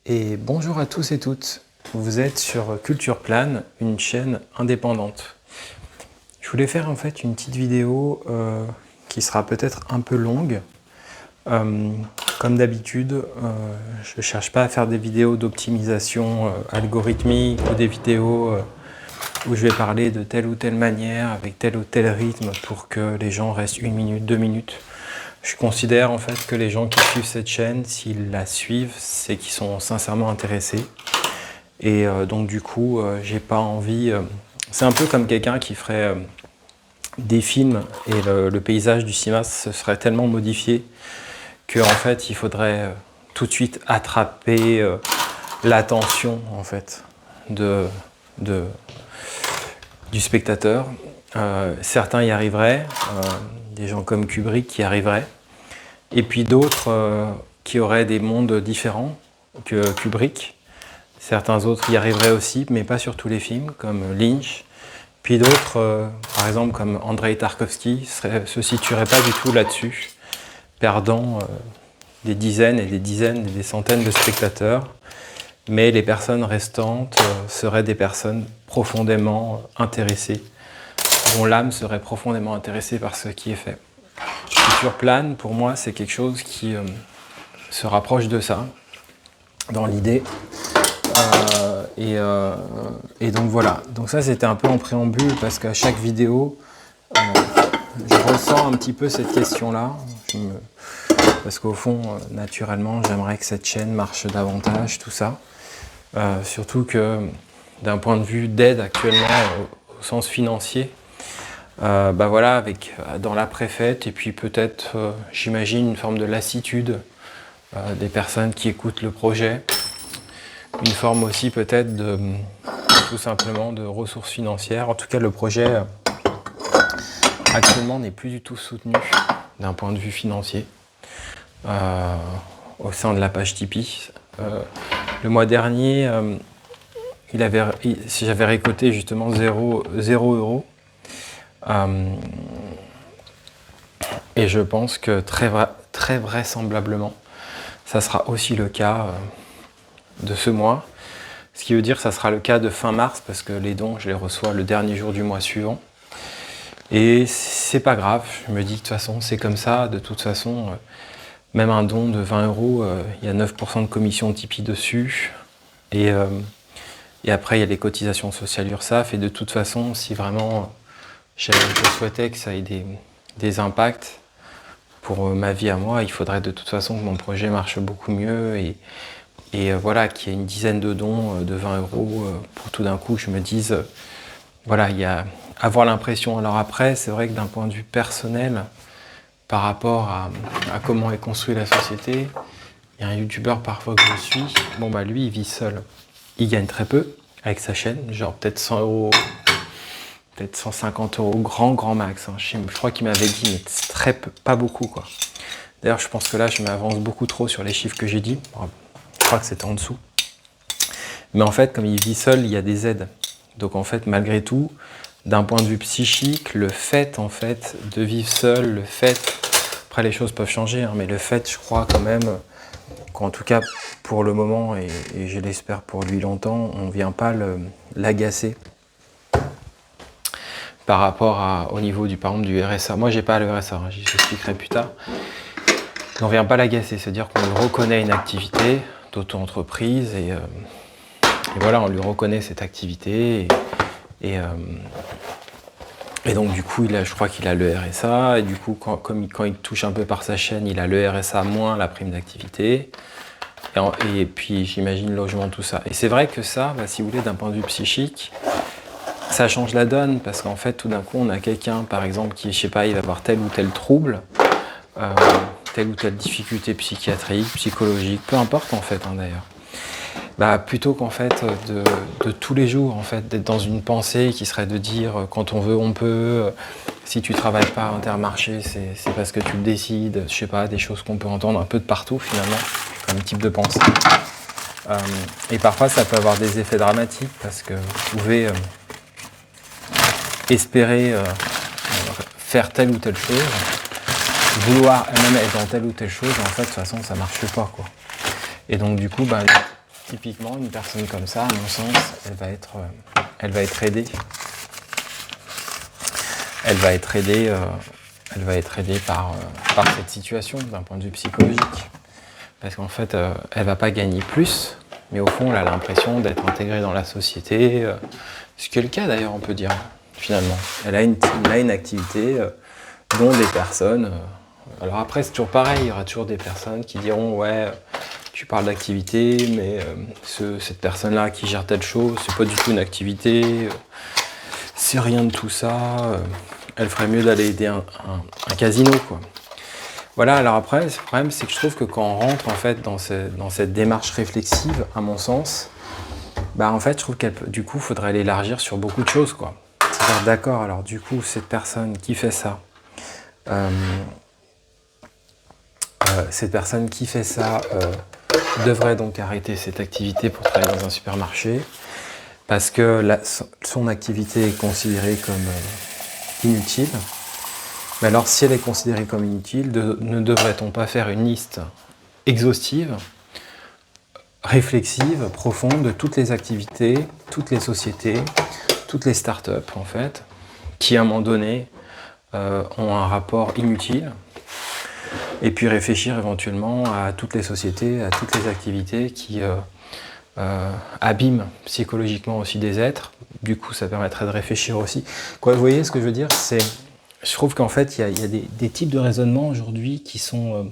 Et bonjour à tous et toutes. Vous êtes sur Culture Plane, une chaîne indépendante. Je voulais faire en fait une petite vidéo qui sera peut-être un peu longue. Comme d'habitude, je ne cherche pas à faire des vidéos d'optimisation algorithmique ou des vidéos où je vais parler de telle ou telle manière, avec tel ou tel rythme pour que les gens restent 1 minute, 2 minutes. Je considère en fait que les gens qui suivent cette chaîne, s'ils la suivent, c'est qu'ils sont sincèrement intéressés. Et donc du coup, j'ai pas envie... c'est un peu comme quelqu'un qui ferait des films et le paysage du cinéma se serait tellement modifié qu'en fait, il faudrait tout de suite attraper l'attention en fait du spectateur. Certains y arriveraient, des gens comme Kubrick y arriveraient, et puis d'autres qui auraient des mondes différents que Kubrick. Certains autres y arriveraient aussi, mais pas sur tous les films, comme Lynch. Puis d'autres, par exemple comme Andrei Tarkovsky, se situeraient pas du tout là-dessus, perdant des dizaines et des dizaines et des centaines de spectateurs. Mais les personnes restantes seraient des personnes profondément intéressées, dont l'âme serait profondément intéressée par ce qui est fait. Culture Plane, pour moi, c'est quelque chose qui se rapproche de ça, dans l'idée. Et donc voilà. Donc ça, c'était un peu en préambule, parce qu'à chaque vidéo, je ressens un petit peu cette question-là. Parce qu'au fond, naturellement, j'aimerais que cette chaîne marche davantage, tout ça. Surtout que, d'un point de vue d'aide actuellement, au sens financier, bah voilà, dans l'après-fête, et puis peut-être, j'imagine, une forme de lassitude des personnes qui écoutent le projet, une forme aussi peut-être tout simplement de ressources financières. En tout cas, le projet actuellement n'est plus du tout soutenu d'un point de vue financier au sein de la page Tipeee. Le mois dernier, j'avais récolté justement 0 euros. Et je pense que très vraisemblablement, ça sera aussi le cas de ce mois. Ce qui veut dire que ça sera le cas de fin mars, parce que les dons, je les reçois le dernier jour du mois suivant. Et c'est pas grave, je me dis de toute façon, c'est comme ça. De toute façon, même un don de 20 euros, il y a 9% de commission Tipeee dessus. Et après, il y a les cotisations sociales URSSAF. Et de toute façon, si vraiment je souhaitais que ça ait des impacts pour ma vie à moi, il faudrait de toute façon que mon projet marche beaucoup mieux. Et voilà, qu'il y ait une dizaine de dons de 20 euros pour tout d'un coup, je me dise, voilà, il y a avoir l'impression. Alors après, c'est vrai que d'un point de vue personnel, par rapport à comment est construite la société, il y a un youtubeur parfois que je suis, bon bah lui, il vit seul. Il gagne très peu avec sa chaîne, genre peut-être 100 euros, peut-être 150 euros, grand max. Hein. Je crois qu'il m'avait dit, mais très peu, pas beaucoup quoi. D'ailleurs, je pense que là, je m'avance beaucoup trop sur les chiffres que j'ai dit. Je crois que c'était en dessous. Mais en fait, comme il vit seul, il y a des aides. Donc en fait, malgré tout, d'un point de vue psychique, le fait en fait de vivre seul, le fait, après les choses peuvent changer, hein, mais le fait, je crois quand même, qu'en tout cas pour le moment, et je l'espère pour lui longtemps, on ne vient pas l'agacer par rapport au niveau par exemple du RSA. Moi, j'ai pas le RSA, hein, j'expliquerai plus tard. On ne vient pas l'agacer, c'est-à-dire qu'on lui reconnaît une activité d'auto-entreprise et voilà, on lui reconnaît cette activité et donc du coup, je crois qu'il a le RSA et du coup, quand il touche un peu par sa chaîne, il a le RSA moins la prime d'activité et puis j'imagine le logement, tout ça. Et c'est vrai que ça, bah, si vous voulez, d'un point de vue psychique, ça change la donne parce qu'en fait, tout d'un coup, on a quelqu'un, par exemple, qui, je sais pas, il va avoir tel ou tel trouble, telle ou telle difficulté psychiatrique, psychologique, peu importe en fait, hein, d'ailleurs. Bah, plutôt qu'en fait de tous les jours, en fait, d'être dans une pensée qui serait de dire quand on veut, on peut. Si tu travailles pas à Intermarché, c'est parce que tu le décides. Je sais pas, des choses qu'on peut entendre un peu de partout finalement, comme type de pensée. Et parfois, ça peut avoir des effets dramatiques parce que vous pouvez espérer faire telle ou telle chose, vouloir même être dans telle ou telle chose, en fait, de toute façon, ça marche pas, quoi. Et donc, du coup, bah, typiquement, une personne comme ça, à mon sens, elle va être aidée. Elle va être aidée par cette situation d'un point de vue psychologique. Parce qu'en fait, elle va pas gagner plus, mais au fond, elle a l'impression d'être intégrée dans la société. Ce qui est le cas d'ailleurs, on peut dire, finalement. Elle a une activité dont des personnes... alors après, c'est toujours pareil, il y aura toujours des personnes qui diront « Ouais, tu parles d'activité, mais cette personne-là qui gère telle chose, c'est pas du tout une activité, c'est rien de tout ça, elle ferait mieux d'aller aider un casino, quoi. » Voilà, alors après, le problème, c'est que je trouve que quand on rentre en fait dans cette démarche réflexive, à mon sens, bah en fait, je trouve du coup, faudrait l'élargir sur beaucoup de choses, quoi. C'est-à-dire, d'accord, alors du coup, cette personne qui fait ça, devrait donc arrêter cette activité pour travailler dans un supermarché, parce que son activité est considérée comme inutile. Mais alors, si elle est considérée comme inutile, ne devrait-on pas faire une liste exhaustive, réflexive, profonde de toutes les activités, toutes les sociétés, toutes les startups, en fait, qui à un moment donné ont un rapport inutile, et puis réfléchir éventuellement à toutes les sociétés, à toutes les activités qui abîment psychologiquement aussi des êtres. Du coup, ça permettrait de réfléchir aussi. Quoi, vous voyez ce que je veux dire? Je trouve qu'en fait, il y a des types de raisonnements aujourd'hui qui sont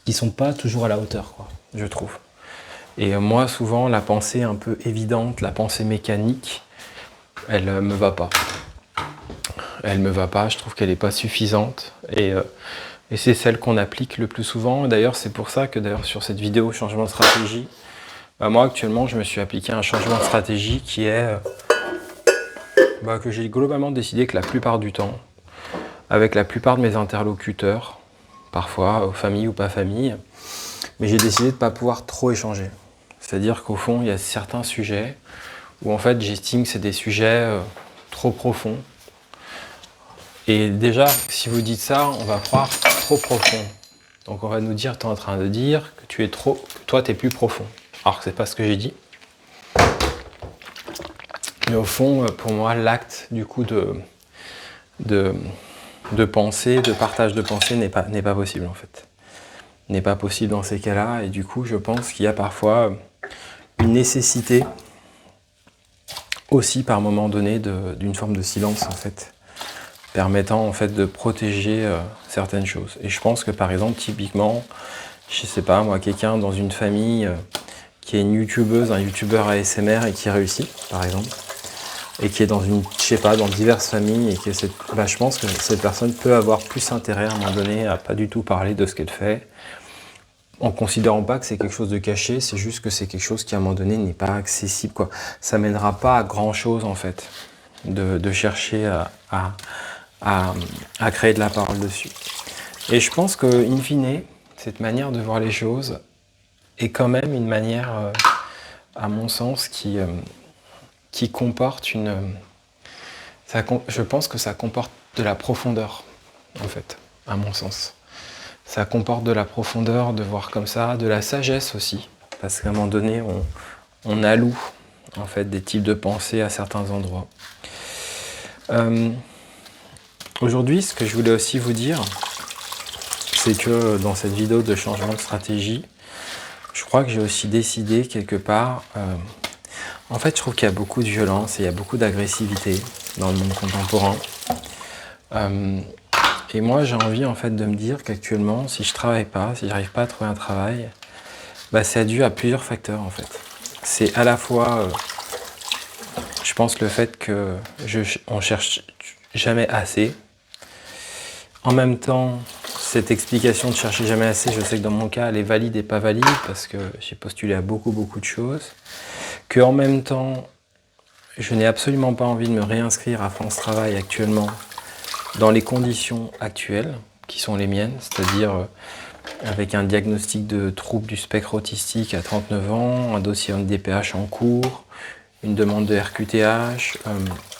qui sont pas toujours à la hauteur, quoi, je trouve. Et moi, souvent, la pensée un peu évidente, la pensée mécanique, elle me va pas. Elle me va pas, je trouve qu'elle n'est pas suffisante. Et c'est celle qu'on applique le plus souvent. D'ailleurs, c'est pour ça que sur cette vidéo changement de stratégie, moi actuellement, je me suis appliqué un changement de stratégie qui est que j'ai globalement décidé que la plupart du temps, avec la plupart de mes interlocuteurs, parfois famille ou pas famille, mais j'ai décidé de ne pas pouvoir trop échanger. C'est-à-dire qu'au fond, il y a certains sujets où en fait j'estime que c'est des sujets trop profonds. Et déjà, si vous dites ça, on va croire trop profond. Donc on va nous dire, tu es en train de dire que toi tu es plus profond. Alors que c'est pas ce que j'ai dit. Mais au fond, pour moi, l'acte du coup de pensée, de partage de pensée n'est pas possible en fait. N'est pas possible dans ces cas-là. Et du coup, je pense qu'il y a parfois une nécessité aussi par moment donné d'une forme de silence en fait, permettant en fait de protéger certaines choses. Et je pense que par exemple, typiquement, je sais pas moi, quelqu'un dans une famille qui est une youtubeuse, un youtubeur ASMR et qui réussit, par exemple, et qui est dans dans diverses familles, et que je pense que cette personne peut avoir plus intérêt à un moment donné à pas du tout parler de ce qu'elle fait, en considérant pas que c'est quelque chose de caché, c'est juste que c'est quelque chose qui à un moment donné n'est pas accessible, quoi. Ça mènera pas à grand chose en fait, de chercher à créer de la parole dessus. Et je pense que, in fine, cette manière de voir les choses est quand même une manière, à mon sens, qui comporte je pense que ça comporte de la profondeur, en fait, à mon sens. Ça comporte de la profondeur de voir comme ça, de la sagesse aussi, parce qu'à un moment donné, on alloue en fait des types de pensées à certains endroits. Aujourd'hui, ce que je voulais aussi vous dire, c'est que dans cette vidéo de changement de stratégie, je crois que j'ai aussi décidé quelque part... en fait, je trouve qu'il y a beaucoup de violence et il y a beaucoup d'agressivité dans le monde contemporain. Et moi, j'ai envie en fait de me dire qu'actuellement, si je travaille pas, si j'arrive pas à trouver un travail, c'est dû à plusieurs facteurs en fait. C'est à la fois, je pense, le fait que on cherche jamais assez. En même temps, cette explication de chercher jamais assez, je sais que dans mon cas, elle est valide et pas valide parce que j'ai postulé à beaucoup de choses. Que en même temps, je n'ai absolument pas envie de me réinscrire à France Travail actuellement dans les conditions actuelles qui sont les miennes, c'est-à-dire avec un diagnostic de trouble du spectre autistique à 39 ans, un dossier MDPH en cours, une demande de RQTH.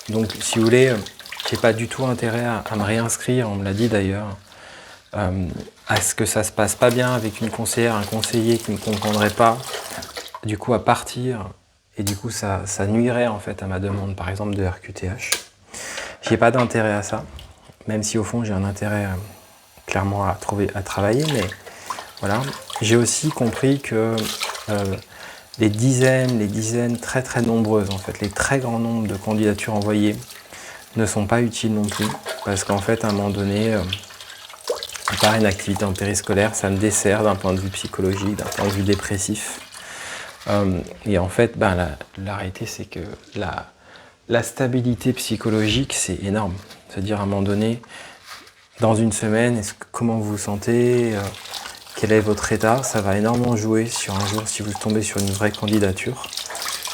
Donc, si vous voulez, j'ai pas du tout intérêt à me réinscrire, on me l'a dit d'ailleurs, à ce que ça se passe pas bien avec une conseillère, un conseiller qui ne me comprendrait pas, du coup à partir, et du coup ça nuirait en fait à ma demande par exemple de RQTH. J'ai pas d'intérêt à ça, même si au fond j'ai un intérêt clairement à travailler, mais voilà. J'ai aussi compris que les dizaines très très nombreuses en fait, les très grands nombres de candidatures envoyées ne sont pas utiles non plus, parce qu'en fait à un moment donné, à part une activité en périscolaire, ça me dessert d'un point de vue psychologique, d'un point de vue dépressif. Et en fait, la réalité c'est que la stabilité psychologique c'est énorme. C'est-à-dire à un moment donné, dans une semaine, comment vous vous sentez, quel est votre état, ça va énormément jouer sur un jour si vous tombez sur une vraie candidature,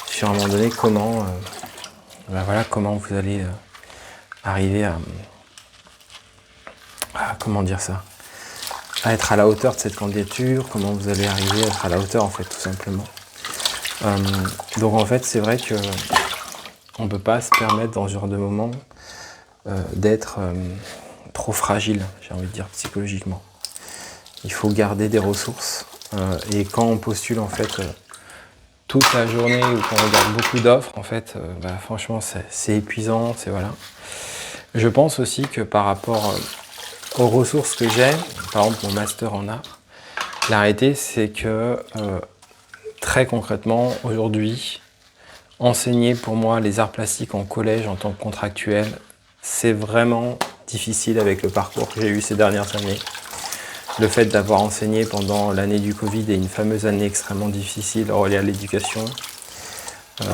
sur un moment donné comment, comment vous allez arriver à comment dire ça, à être à la hauteur de cette candidature, comment vous allez arriver à être à la hauteur en fait tout simplement. Donc en fait c'est vrai que on ne peut pas se permettre dans ce genre de moment d'être trop fragile, j'ai envie de dire psychologiquement. Il faut garder des ressources et quand on postule en fait toute la journée ou quand on regarde beaucoup d'offres, en fait, franchement c'est épuisant, c'est voilà. Je pense aussi que par rapport aux ressources que j'ai, par exemple mon master en art, la réalité c'est que très concrètement aujourd'hui, enseigner pour moi les arts plastiques en collège en tant que contractuel, c'est vraiment difficile avec le parcours que j'ai eu ces dernières années. Le fait d'avoir enseigné pendant l'année du Covid et une fameuse année extrêmement difficile reliée à l'éducation,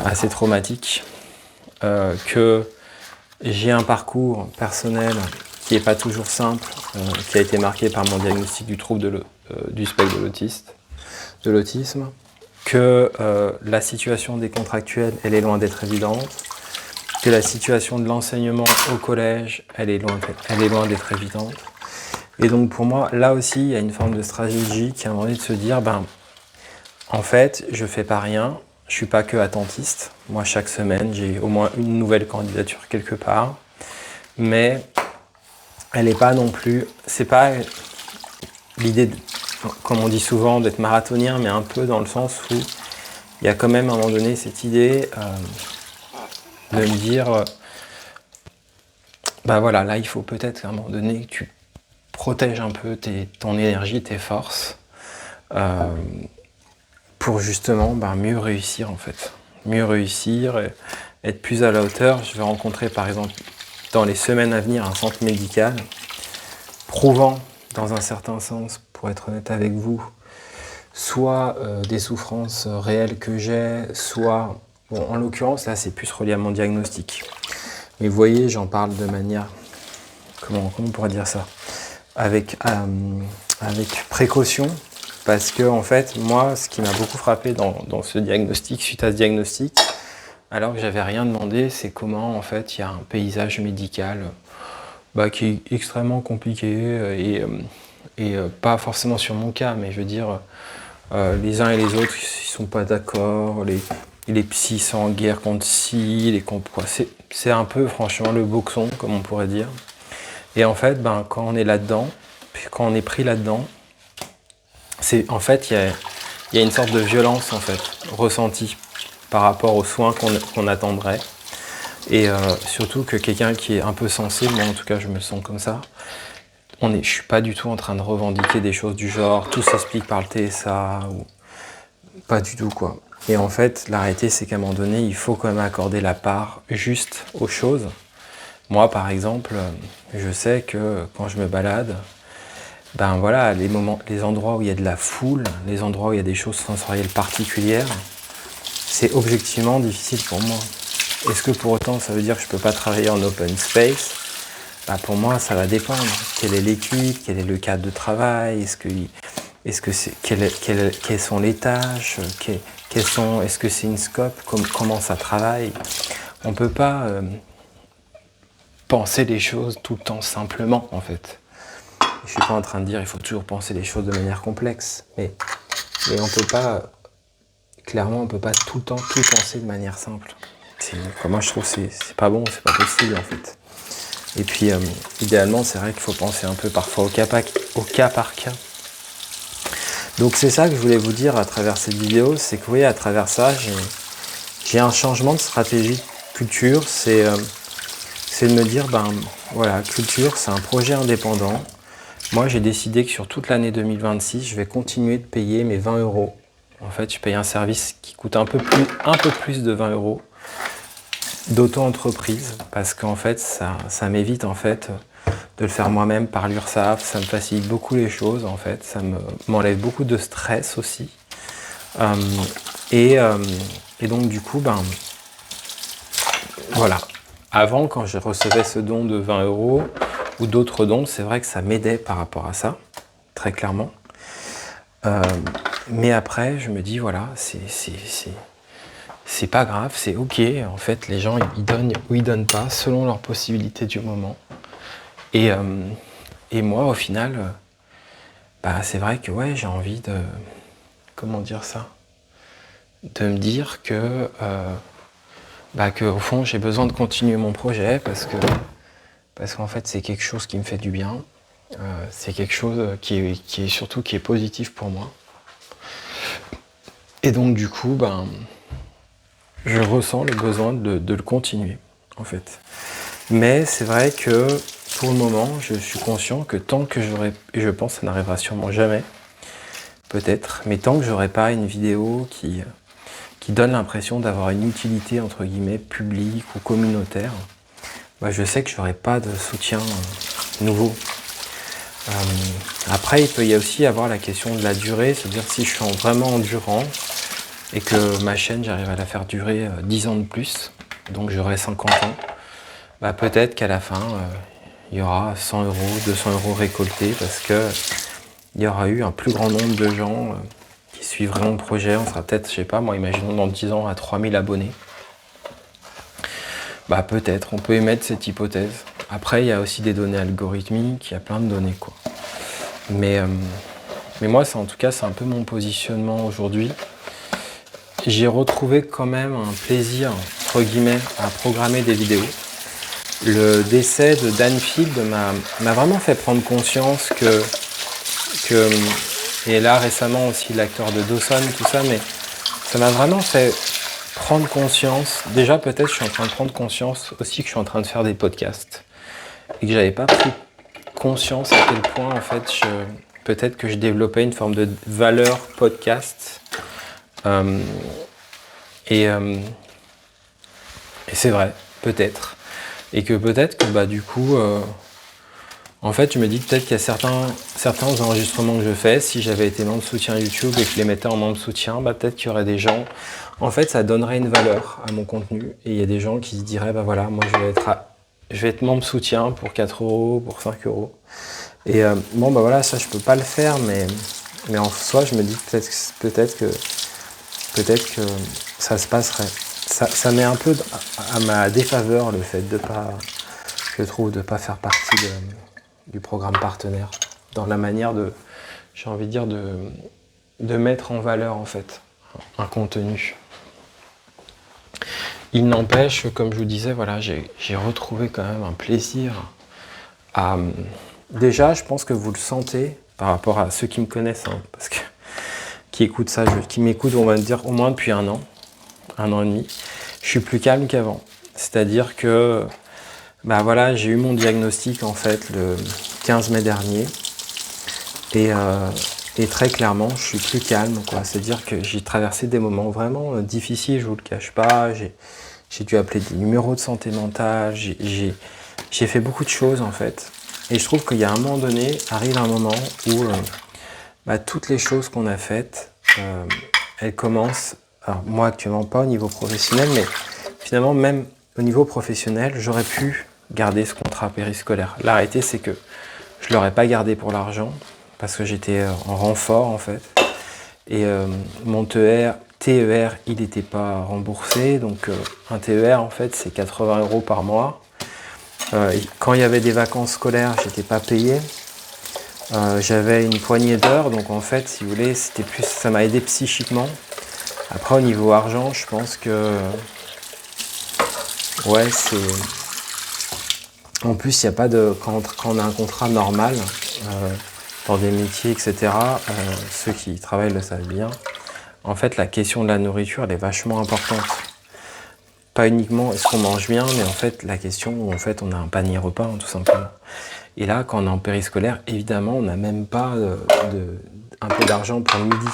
assez traumatique, que j'ai un parcours personnel qui n'est pas toujours simple, qui a été marqué par mon diagnostic du trouble du spectre de l'autisme, que la situation des contractuels, elle est loin d'être évidente, que la situation de l'enseignement au collège, elle est loin d'être évidente. Et donc pour moi, là aussi, il y a une forme de stratégie qui a envie de se dire, en fait, je fais pas rien, je suis pas que attentiste. Moi, chaque semaine, j'ai au moins une nouvelle candidature quelque part, mais elle n'est pas non plus, c'est pas l'idée, comme on dit souvent, d'être marathonien, mais un peu dans le sens où il y a quand même à un moment donné cette idée de me dire, voilà, là il faut peut-être à un moment donné que tu protèges un peu ton énergie, tes forces, pour justement mieux réussir en fait. Mieux réussir, et être plus à la hauteur. Je vais rencontrer par exemple dans les semaines à venir un centre médical prouvant dans un certain sens, pour être honnête avec vous, soit des souffrances réelles que j'ai, soit, bon, en l'occurrence là c'est plus relié à mon diagnostic. Mais vous voyez, j'en parle de manière, comment on pourrait dire ça, avec précaution, parce que en fait, moi, ce qui m'a beaucoup frappé dans ce diagnostic, suite à ce diagnostic, alors que j'avais rien demandé, c'est comment en fait il y a un paysage médical qui est extrêmement compliqué et pas forcément sur mon cas, mais je veux dire, les uns et les autres, ils sont pas d'accord, les psys sont en guerre contre ci, c'est un peu franchement le boxon, comme on pourrait dire. Et en fait, quand on est là-dedans, puis quand on est pris là-dedans, en fait, il y a une sorte de violence en fait ressentie par rapport aux soins qu'on attendrait. Et surtout que quelqu'un qui est un peu sensible, moi en tout cas je me sens comme ça, je suis pas du tout en train de revendiquer des choses du genre tout s'explique par le TSA ou pas du tout quoi. Et en fait, la réalité c'est qu'à un moment donné, il faut quand même accorder la part juste aux choses. Moi par exemple, je sais que quand je me balade, les endroits où il y a de la foule, les endroits où il y a des choses sensorielles particulières, c'est objectivement difficile pour moi. Est-ce que pour autant ça veut dire que je peux pas travailler en open space ? Pour moi, ça va dépendre. Quelle est l'équipe ? Quel est le cadre de travail ? Quelles sont les tâches ? Est-ce que c'est une scope ? Comment ça travaille ? On peut pas penser les choses tout le temps simplement, en fait. Je suis pas en train de dire il faut toujours penser les choses de manière complexe, mais on peut pas, clairement, on peut pas tout le temps tout penser de manière simple. Moi, je trouve que c'est pas bon, c'est pas possible, en fait. Et puis, idéalement, c'est vrai qu'il faut penser un peu parfois au cas par cas. Donc c'est ça que je voulais vous dire à travers cette vidéo, c'est que oui, à travers ça, j'ai un changement de stratégie culture, c'est de me dire, voilà, culture, c'est un projet indépendant. Moi, j'ai décidé que sur toute l'année 2026, je vais continuer de payer mes 20 euros. En fait, je paye un service qui coûte un peu plus de 20 euros d'auto-entreprise, parce qu'en fait, ça m'évite en fait de le faire moi-même par l'URSSAF, ça me facilite beaucoup les choses en fait, ça m'enlève beaucoup de stress aussi. Et donc du coup, voilà. Avant, quand je recevais ce don de 20 euros ou d'autres dons, c'est vrai que ça m'aidait par rapport à ça, très clairement. Mais après, je me dis, voilà, c'est pas grave, c'est ok. En fait, les gens, ils donnent ou ils donnent pas, selon leurs possibilités du moment. Et moi, au final, c'est vrai que ouais, j'ai envie de... Comment dire ça ? De me dire que au fond, j'ai besoin de continuer mon projet parce qu'en fait, c'est quelque chose qui me fait du bien. C'est quelque chose qui est positif pour moi. Et donc, du coup, je ressens le besoin de le continuer, en fait. Mais c'est vrai que, pour le moment, je suis conscient que tant que j'aurai... Et je pense que ça n'arrivera sûrement jamais, peut-être, mais tant que j'aurai pas une vidéo qui donne l'impression d'avoir une utilité, entre guillemets, publique ou communautaire, je sais que je n'aurai pas de soutien nouveau. Après, il peut y aussi avoir la question de la durée, c'est-à-dire si je suis vraiment endurant et que ma chaîne, j'arrive à la faire durer 10 ans de plus, donc j'aurai 50 ans, peut-être qu'à la fin, il y aura 100 euros, 200 euros récoltés parce que il y aura eu un plus grand nombre de gens qui suivraient mon projet. On sera peut-être, je sais pas, moi, imaginons dans 10 ans à 3000 abonnés. Peut-être, on peut émettre cette hypothèse. Après, il y a aussi des données algorithmiques, il y a plein de données, quoi. Mais moi, en tout cas, c'est un peu mon positionnement aujourd'hui. J'ai retrouvé quand même un plaisir, entre guillemets, à programmer des vidéos. Le décès de Dan Field m'a vraiment fait prendre conscience que et là récemment aussi l'acteur de Dawson, tout ça, mais ça m'a vraiment fait prendre conscience. Déjà, peut-être je suis en train de prendre conscience aussi que je suis en train de faire des podcasts et que j'avais pas pris conscience à quel point en fait peut-être que je développais une forme de valeur podcast. Et c'est vrai, peut-être. Et que peut-être que du coup, en fait, je me dis peut-être qu'il y a certains enregistrements que je fais, si j'avais été membre soutien YouTube et que je les mettais en membre soutien, peut-être qu'il y aurait des gens... En fait, ça donnerait une valeur à mon contenu. Et il y a des gens qui se diraient, voilà, moi je vais être membre soutien pour 4 euros, pour 5 euros. Et voilà, ça je peux pas le faire, mais en soi, je me dis peut-être que ça se passerait. Ça met un peu à ma défaveur le fait de pas, je trouve, de pas faire partie du programme partenaire, dans la manière j'ai envie de dire, de mettre en valeur en fait un contenu. Il n'empêche, comme je vous disais, voilà, j'ai retrouvé quand même un plaisir à... Déjà, je pense que vous le sentez par rapport à ceux qui me connaissent, parce que qui écoutent ça, qui m'écoutent, on va dire, au moins depuis 1 an et demi, je suis plus calme qu'avant. C'est-à-dire que voilà, j'ai eu mon diagnostic en fait le 15 mai dernier et très clairement, je suis plus calme, quoi. C'est-à-dire que j'ai traversé des moments vraiment difficiles, je vous le cache pas. J'ai dû appeler des numéros de santé mentale, j'ai fait beaucoup de choses en fait. Et je trouve qu'il y a un moment donné, arrive un moment où toutes les choses qu'on a faites, elles commencent, alors moi actuellement pas au niveau professionnel, mais finalement même au niveau professionnel, j'aurais pu garder ce contrat périscolaire. La réalité, c'est que je ne l'aurais pas gardé pour l'argent, parce que j'étais en renfort en fait. Et mon TER, il n'était pas remboursé, donc un TER en fait c'est 80 euros par mois. Quand il y avait des vacances scolaires, j'étais pas payé. J'avais une poignée d'heures, donc en fait, si vous voulez, ça m'a aidé psychiquement. Après, au niveau argent, je pense que ouais, En plus, il n'y a pas de... Quand on a un contrat normal, dans des métiers, etc., ceux qui travaillent le savent bien, en fait, la question de la nourriture, elle est vachement importante. Pas uniquement est-ce qu'on mange bien, mais en fait, la question où en fait, on a un panier repas, hein, tout simplement. Et là, quand on est en périscolaire, évidemment, on n'a même pas un peu d'argent pour le midi.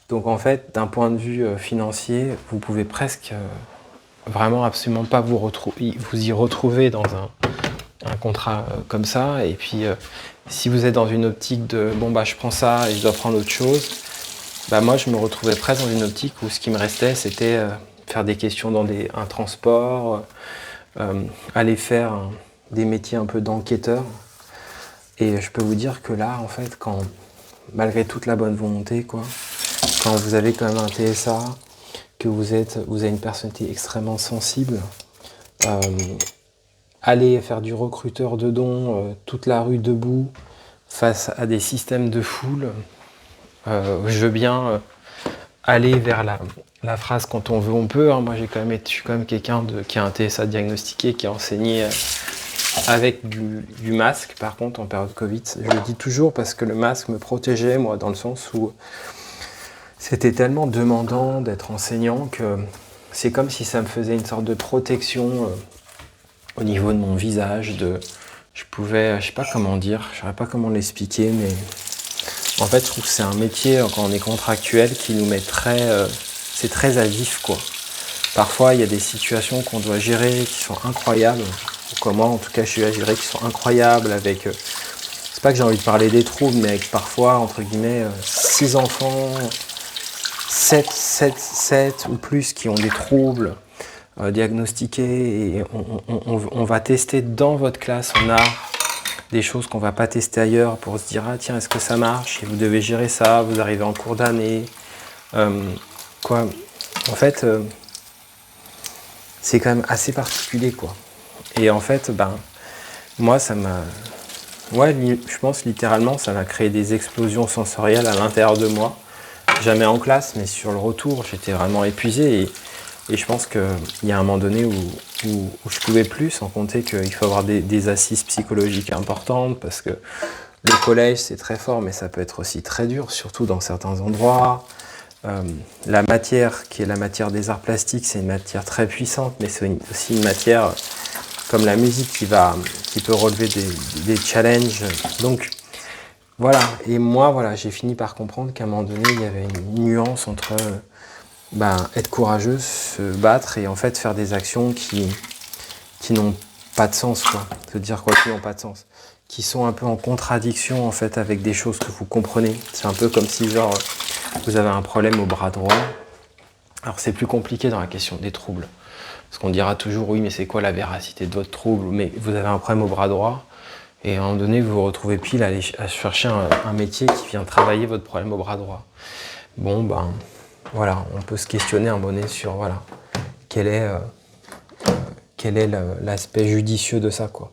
Donc en fait, d'un point de vue financier, vous pouvez presque vraiment absolument pas vous y retrouver dans un contrat comme ça. Et puis, si vous êtes dans une optique de « bon, bah, je prends ça et je dois prendre autre chose », bah, moi, je me retrouvais presque dans une optique où ce qui me restait, c'était faire des questions dans un transport, aller faire des métiers un peu d'enquêteur. Et je peux vous dire que là, en fait, malgré toute la bonne volonté, quoi, quand vous avez quand même un TSA, que vous avez une personnalité extrêmement sensible, aller faire du recruteur de dons, toute la rue debout, face à des systèmes de foule, je veux bien aller vers la phrase quand on veut, on peut. Hein. Moi, je suis quand même quelqu'un qui a un TSA diagnostiqué, qui a enseigné avec du masque, par contre, en période Covid. Je le dis toujours parce que le masque me protégeait, moi, dans le sens où c'était tellement demandant d'être enseignant que c'est comme si ça me faisait une sorte de protection au niveau de mon visage. Je sais pas comment dire, je saurais pas comment l'expliquer, mais en fait, je trouve que c'est un métier, quand on est contractuel, qui nous met c'est très à vif, quoi. Parfois, il y a des situations qu'on doit gérer qui sont incroyables. Ou moi, en tout cas, je suis à gérer qui sont incroyables avec... c'est pas que j'ai envie de parler des troubles, mais avec parfois, entre guillemets, 6 enfants, 7 ou plus qui ont des troubles diagnostiqués. Et on va tester dans votre classe en art des choses qu'on va pas tester ailleurs pour se dire « Ah tiens, est-ce que ça marche ?» Et vous devez gérer ça, vous arrivez en cours d'année. En fait, c'est quand même assez particulier, quoi. Et en fait, moi, ça m'a... Ouais, je pense littéralement, ça m'a créé des explosions sensorielles à l'intérieur de moi. Jamais en classe, mais sur le retour, j'étais vraiment épuisé. Et je pense qu'il y a un moment donné où je pouvais plus, sans compter qu'il faut avoir des assises psychologiques importantes, parce que le collège, c'est très fort, mais ça peut être aussi très dur, surtout dans certains endroits. La matière, qui est la matière des arts plastiques, c'est une matière très puissante, mais c'est aussi une matière comme la musique qui peut relever des challenges. Donc voilà, et moi, voilà, j'ai fini par comprendre qu'à un moment donné, il y avait une nuance entre être courageux, se battre et en fait faire des actions qui n'ont pas de sens, quoi. Se dire quoi, qui n'ont pas de sens. Qui sont un peu en contradiction en fait avec des choses que vous comprenez. C'est un peu comme si genre vous avez un problème au bras droit. Alors c'est plus compliqué dans la question des troubles. Parce qu'on dira toujours oui mais c'est quoi la véracité de votre trouble? Mais vous avez un problème au bras droit et à un moment donné vous vous retrouvez pile à chercher un métier qui vient travailler votre problème au bras droit. Bon voilà, on peut se questionner un moment donné sur voilà, quel est l'aspect judicieux de ça, quoi.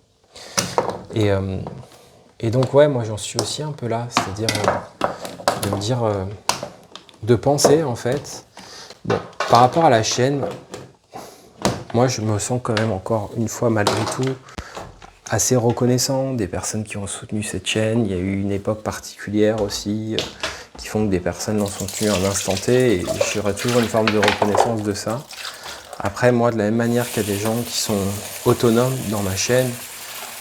Et donc ouais, moi j'en suis aussi un peu là, c'est-à-dire de me dire, de penser en fait, bon, par rapport à la chaîne, moi je me sens quand même encore une fois malgré tout assez reconnaissant des personnes qui ont soutenu cette chaîne. Il y a eu une époque particulière aussi qui font que des personnes l'ont soutenu en instant T et j'aurai toujours une forme de reconnaissance de ça. Après, moi, de la même manière qu'il y a des gens qui sont autonomes dans ma chaîne,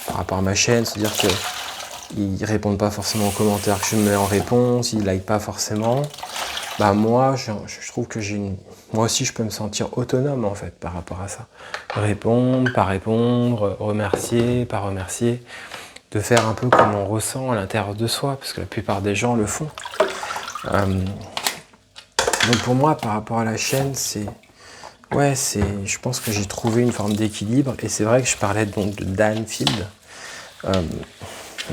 par rapport à ma chaîne, c'est-à-dire qu'ils ne répondent pas forcément aux commentaires que je mets en réponse, ils ne likent pas forcément, moi, je trouve que moi aussi, je peux me sentir autonome, en fait, par rapport à ça. Répondre, pas répondre, remercier, pas remercier, de faire un peu comme on ressent à l'intérieur de soi, parce que la plupart des gens le font. Donc pour moi, par rapport à la chaîne, je pense que j'ai trouvé une forme d'équilibre, et c'est vrai que je parlais donc de Dan Field,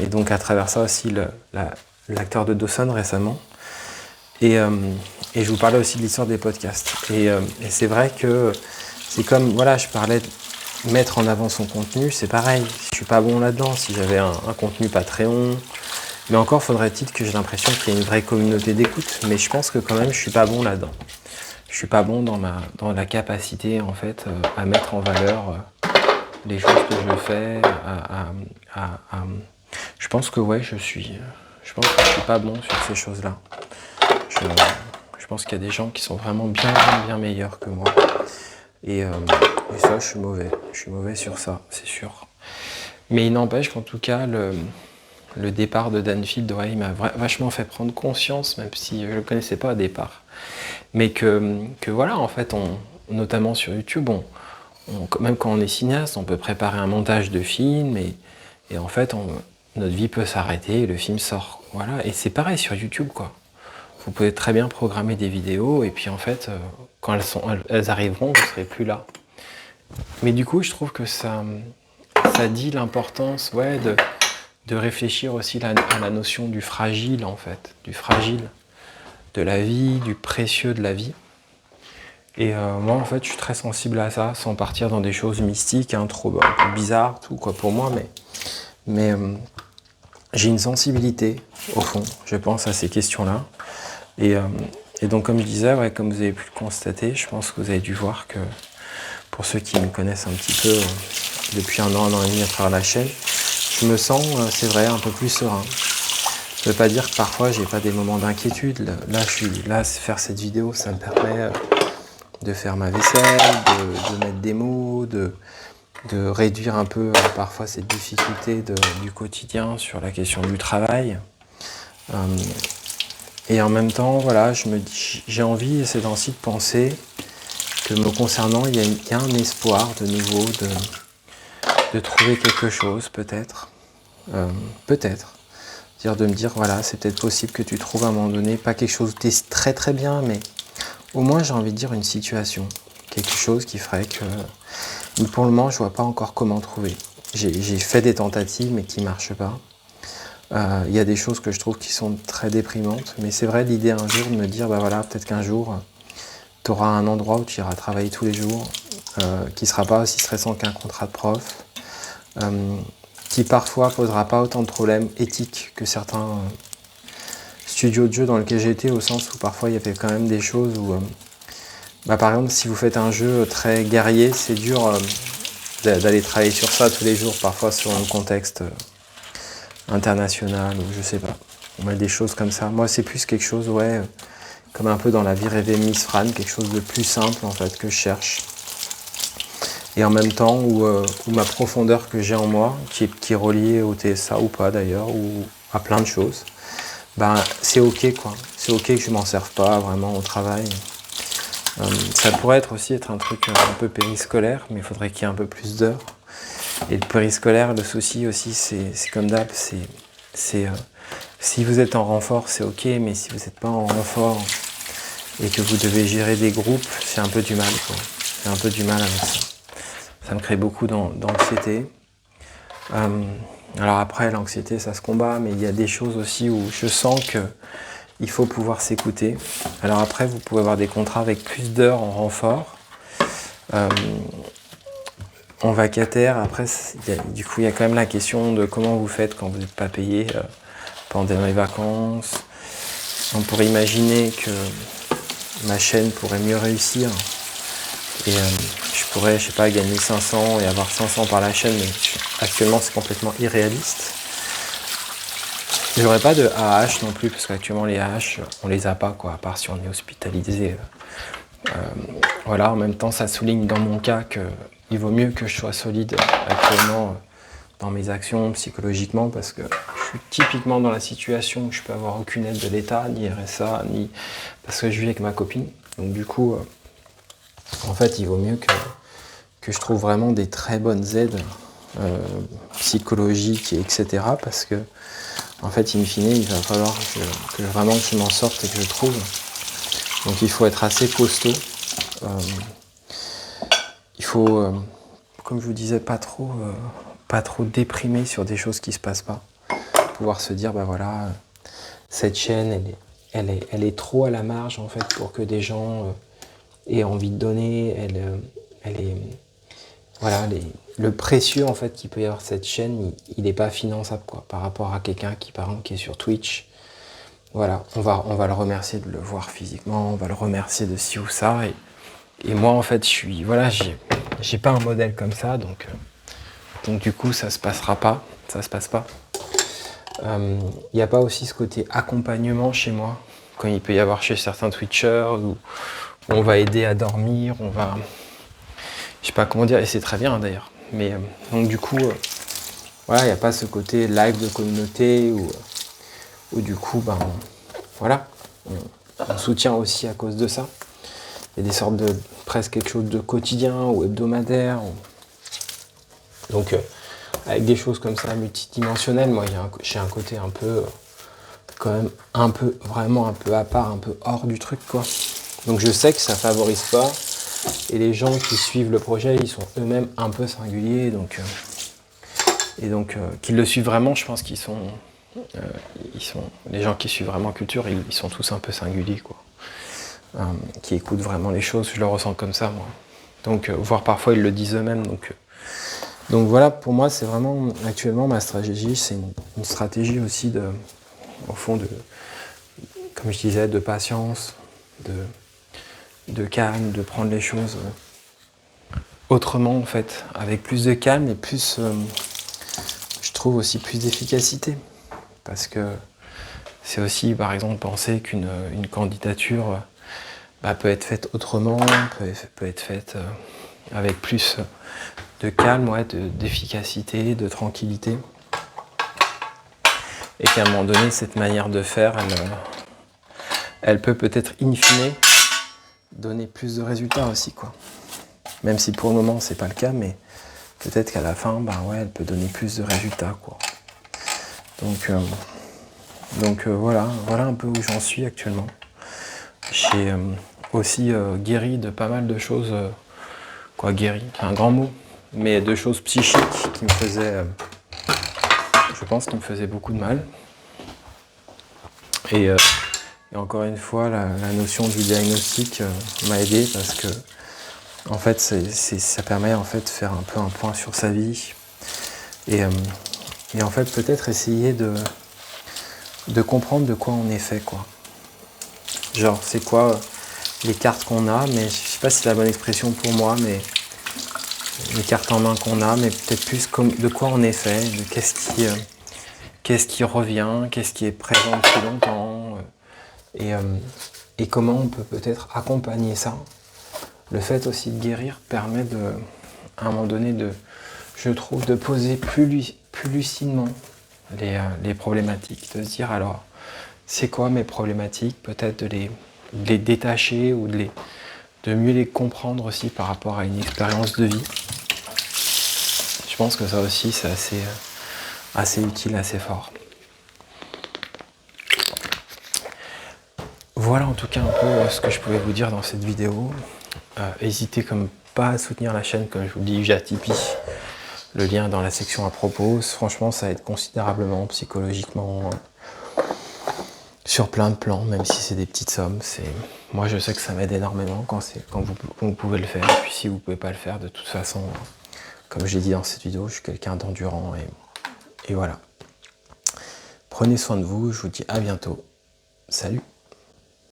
et donc à travers ça aussi l'acteur de Dawson récemment, et je vous parlais aussi de l'histoire des podcasts, et c'est vrai que c'est comme, voilà, je parlais de mettre en avant son contenu, c'est pareil, je suis pas bon là-dedans. Si j'avais un contenu Patreon, mais encore faudrait-il que j'ai l'impression qu'il y ait une vraie communauté d'écoute, mais je pense que quand même je suis pas bon là-dedans. Je suis pas bon dans la capacité en fait à mettre en valeur les choses que je fais, je pense que ouais, je pense que je suis pas bon sur ces choses-là. Je pense qu'il y a des gens qui sont vraiment bien meilleurs que moi. Et ça, je suis mauvais sur ça, c'est sûr. Mais il n'empêche qu'en tout cas, le départ de Danfield, ouais, il m'a vachement fait prendre conscience, même si je ne le connaissais pas au départ. Mais que voilà, en fait, notamment sur YouTube, même quand on est cinéaste, on peut préparer un montage de film et en fait, notre vie peut s'arrêter et le film sort. Voilà, et c'est pareil sur YouTube, quoi. Vous pouvez très bien programmer des vidéos et puis en fait, quand elles arriveront, vous ne serez plus là. Mais du coup, je trouve que ça dit l'importance, ouais, de réfléchir aussi à la notion du fragile, en fait, du fragile de la vie, du précieux de la vie. Et moi, en fait, je suis très sensible à ça, sans partir dans des choses mystiques, un peu bizarres, tout quoi pour moi, mais j'ai une sensibilité, au fond, je pense à ces questions-là. Et donc, comme je disais, ouais, comme vous avez pu le constater, je pense que vous avez dû voir que, pour ceux qui me connaissent un petit peu depuis un an et demi à travers la chaîne, je me sens, c'est vrai, un peu plus serein. Ça ne veut pas dire que parfois j'ai pas des moments d'inquiétude. Là, faire cette vidéo, ça me permet de faire ma vaisselle, de mettre des mots, de réduire un peu parfois cette difficulté du quotidien sur la question du travail. Et en même temps, voilà, j'ai envie ces temps-ci de penser que me concernant, il y a un espoir de nouveau de trouver quelque chose, peut-être. Peut-être. De me dire, voilà, c'est peut-être possible que tu trouves à un moment donné, pas quelque chose de très très bien, mais au moins j'ai envie de dire une situation. Quelque chose qui ferait que... Mais pour le moment, je vois pas encore comment trouver. J'ai fait des tentatives, mais qui marchent pas. Il y a des choses que je trouve qui sont très déprimantes, mais c'est vrai l'idée un jour de me dire, bah voilà, peut-être qu'un jour, tu auras un endroit où tu iras travailler tous les jours, qui sera pas aussi stressant qu'un contrat de prof, qui parfois posera pas autant de problèmes éthiques que certains studios de jeux dans lesquels j'étais, au sens où parfois il y avait quand même des choses où, par exemple, si vous faites un jeu très guerrier, c'est dur d'aller travailler sur ça tous les jours, parfois sur un contexte international ou je sais pas. On met des choses comme ça. Moi, c'est plus quelque chose, ouais, comme un peu dans La vie rêvée de Miss Fran, quelque chose de plus simple en fait que je cherche. Et en même temps, où ma profondeur que j'ai en moi, qui est reliée au TSA ou pas d'ailleurs, ou à plein de choses, c'est ok quoi. C'est ok que je m'en serve pas vraiment au travail. Ça pourrait être un truc un peu périscolaire, mais il faudrait qu'il y ait un peu plus d'heures. Et le périscolaire, le souci aussi, c'est comme d'hab, si vous êtes en renfort, c'est ok, mais si vous n'êtes pas en renfort et que vous devez gérer des groupes, c'est un peu du mal, quoi. J'ai un peu du mal avec ça. Ça me crée beaucoup d'anxiété. Alors après, l'anxiété, ça se combat, mais il y a des choses aussi où je sens qu'il faut pouvoir s'écouter. Alors après, vous pouvez avoir des contrats avec plus d'heures en renfort. En vacataire, après, du coup, il y a quand même la question de comment vous faites quand vous n'êtes pas payé pendant les vacances. On pourrait imaginer que ma chaîne pourrait mieux réussir. Et je pourrais, je sais pas, gagner 500 et avoir 500 par la chaîne, mais actuellement c'est complètement irréaliste. J'aurais pas de AH non plus, parce qu'actuellement les AH, on les a pas, quoi, à part si on est hospitalisé. Voilà, en même temps, ça souligne dans mon cas qu'il vaut mieux que je sois solide actuellement dans mes actions psychologiquement, parce que je suis typiquement dans la situation où je peux avoir aucune aide de l'État, ni RSA, ni parce que je vis avec ma copine. Donc du coup, en fait, il vaut mieux que je trouve vraiment des très bonnes aides psychologiques, etc. Parce que, en fait, in fine, il va falloir que vraiment je m'en sorte et que je trouve. Donc il faut être assez costaud. Il faut, comme je vous disais, pas trop déprimé sur des choses qui se passent pas. Pouvoir se dire, voilà, cette chaîne, elle est trop à la marge, en fait, pour que des gens aient envie de donner. Voilà, le précieux, en fait, qu'il peut y avoir cette chaîne, il n'est pas finançable, quoi, par rapport à quelqu'un qui, par exemple, qui est sur Twitch. Voilà, on va le remercier de le voir physiquement, on va le remercier de ci ou ça. Et moi, en fait, j'ai pas un modèle comme ça, donc Donc du coup, ça se passera pas. Ça se passe pas. Il n'y a pas aussi ce côté accompagnement chez moi, comme il peut y avoir chez certains Twitchers, où on va aider à dormir, on va... Je sais pas comment dire, et c'est très bien d'ailleurs. Mais donc du coup, voilà, il n'y a pas ce côté live de communauté, où du coup, ben, voilà, on soutient aussi à cause de ça. Il y a des sortes de presque quelque chose de quotidien ou hebdomadaire. Donc avec des choses comme ça multidimensionnelles, moi j'ai un côté un peu quand même vraiment un peu à part, un peu hors du truc quoi. Donc je sais que ça favorise pas et les gens qui suivent le projet ils sont eux-mêmes un peu singuliers donc qu'ils le suivent vraiment, je pense qu'ils sont les gens qui suivent vraiment Culture, ils sont tous un peu singuliers quoi. Qui écoutent vraiment les choses, je le ressens comme ça moi. Donc voire parfois ils le disent eux-mêmes donc voilà, pour moi, c'est vraiment, actuellement, ma stratégie, c'est une stratégie aussi au fond, comme je disais, de patience, de calme, de prendre les choses autrement, en fait, avec plus de calme et plus, je trouve aussi plus d'efficacité. Parce que c'est aussi, par exemple, penser qu'une candidature peut être faite autrement, peut être faite avec plus de calme, ouais, d'efficacité, de tranquillité. Et qu'à un moment donné, cette manière de faire, elle peut peut-être in fine donner plus de résultats aussi, quoi. Même si pour le moment, c'est pas le cas, mais peut-être qu'à la fin, ouais, elle peut donner plus de résultats, quoi. Donc voilà un peu où j'en suis actuellement. J'ai aussi guéri de pas mal de choses, guéri, c'est un grand mot, mais de choses psychiques qui me faisaient, je pense, qui me faisaient beaucoup de mal. Et encore une fois, la notion du diagnostic m'a aidé parce que, en fait, ça permet en fait de faire un peu un point sur sa vie et en fait peut-être essayer de comprendre de quoi on est fait, quoi. Genre, c'est quoi les cartes qu'on a, mais je sais pas si c'est la bonne expression pour moi, mais les cartes en main qu'on a, mais peut-être plus de quoi on est fait, de qu'est-ce qui revient, qu'est-ce qui est présent depuis longtemps, et comment on peut peut-être accompagner ça. Le fait aussi de guérir permet à un moment donné je trouve, de poser plus lucidement les problématiques, de se dire alors, c'est quoi mes problématiques, peut-être de les détacher ou de mieux les comprendre aussi par rapport à une expérience de vie. Je pense que ça aussi, c'est assez utile, assez fort. Voilà en tout cas un peu ce que je pouvais vous dire dans cette vidéo. N'hésitez comme pas à soutenir la chaîne, comme je vous le dis, via Tipeee. Le lien est dans la section à propos. Franchement, ça aide considérablement psychologiquement sur plein de plans, même si c'est des petites sommes. Moi, je sais que ça m'aide énormément quand vous pouvez le faire. Et puis si vous ne pouvez pas le faire, de toute façon, comme j'ai dit dans cette vidéo, je suis quelqu'un d'endurant et voilà. Prenez soin de vous, je vous dis à bientôt. Salut!